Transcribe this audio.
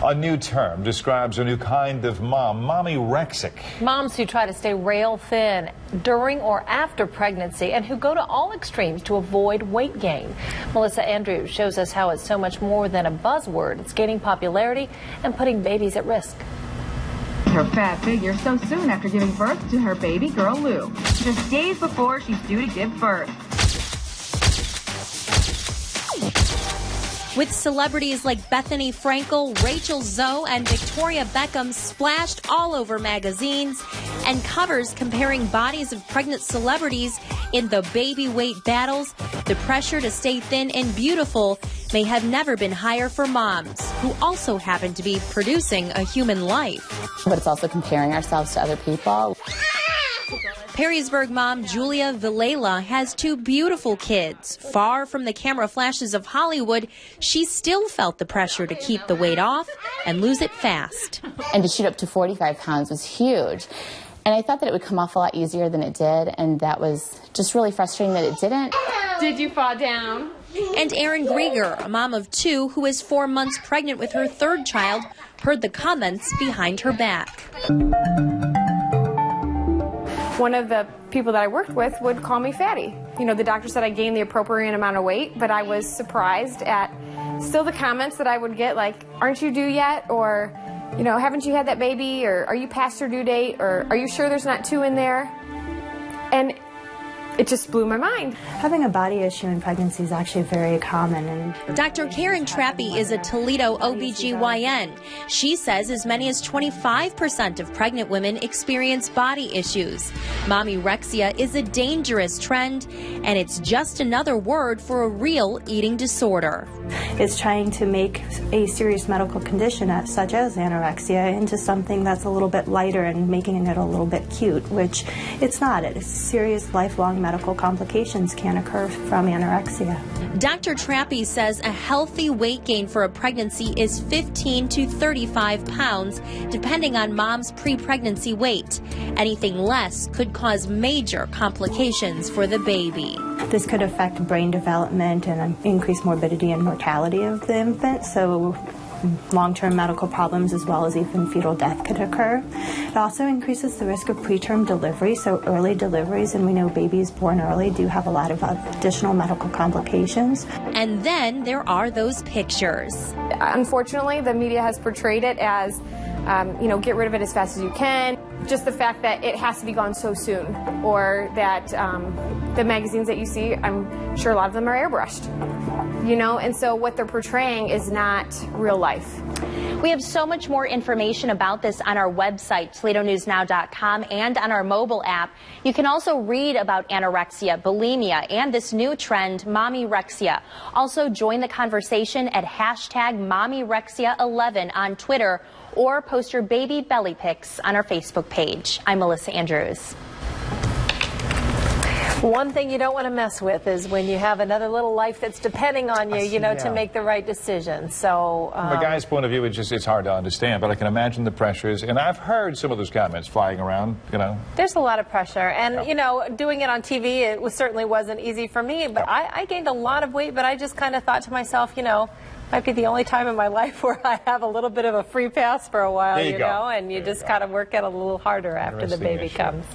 A new term describes a new kind of mom, mommyrexic. Moms who try to stay rail thin during or after pregnancy and who go to all extremes to avoid weight gain. Melissa Andrews shows us how it's so much more than a buzzword. It's gaining popularity and putting babies at risk. Her fat figure so soon after giving birth to her baby girl Lou, just days before she's due to give birth. With celebrities like Bethany Frankel, Rachel Zoe, and Victoria Beckham splashed all over magazines and covers comparing bodies of pregnant celebrities in the baby weight battles, the pressure to stay thin and beautiful may have never been higher for moms, who also happen to be producing a human life. But it's also comparing ourselves to other people. Perrysburg mom Julia Villela has two beautiful kids. Far from the camera flashes of Hollywood, she still felt the pressure to keep the weight off and lose it fast. And to shoot up to 45 pounds was huge. And I thought that it would come off a lot easier than it did, and that was just really frustrating that it didn't. Did you fall down? And Erin Grieger, a mom of two who is 4 months pregnant with her third child, heard the comments behind her back. One of the people that I worked with would call me fatty. You know, the doctor said I gained the appropriate amount of weight, but I was surprised at still the comments that I would get, like, aren't you due yet? Or, you know, haven't you had that baby? Or are you past your due date? Or are you sure there's not 2 in there? And it just blew my mind. Having a body issue in pregnancy is actually very common. And Dr. Karen Trappy is a Toledo OBGYN. She says as many as 25% of pregnant women experience body issues. Mommyrexia is a dangerous trend, and it's just another word for a real eating disorder. It's trying to make a serious medical condition such as anorexia into something that's a little bit lighter and making it a little bit cute, which it's not. It's serious lifelong medical complications can occur from anorexia. Dr. Trappy says a healthy weight gain for a pregnancy is 15 to 35 pounds, depending on mom's pre-pregnancy weight. Anything less could cause major complications for the baby. This could affect brain development and increase morbidity and mortality of the infant, so long-term medical problems as well as even fetal death could occur. It also increases the risk of preterm delivery, so early deliveries, and we know babies born early do have a lot of additional medical complications. And then there are those pictures. Unfortunately, the media has portrayed it as, you know, get rid of it as fast as you can. Just the fact that it has to be gone so soon, or that the magazines that you see, I'm sure a lot of them are airbrushed. You know, and so what they're portraying is not real life. We have so much more information about this on our website, ToledoNewsNow.com, and on our mobile app. You can also read about anorexia, bulimia, and this new trend, mommyrexia. Also join the conversation at #mommyrexia11 on Twitter, or post your baby belly pics on our Facebook page. I'm Melissa Andrews. One thing you don't want to mess with is when you have another little life that's depending on you, you know, to make the right decision. So, from a guy's point of view, it's hard to understand, but I can imagine the pressures. And I've heard some of those comments flying around, you know. There's a lot of pressure. And, you know, doing it on TV, it certainly wasn't easy for me. But I gained a lot of weight, but I just kind of thought to myself, you know, might be the only time in my life where I have a little bit of a free pass for a while, you know, and you just kind of work it a little harder after the baby comes.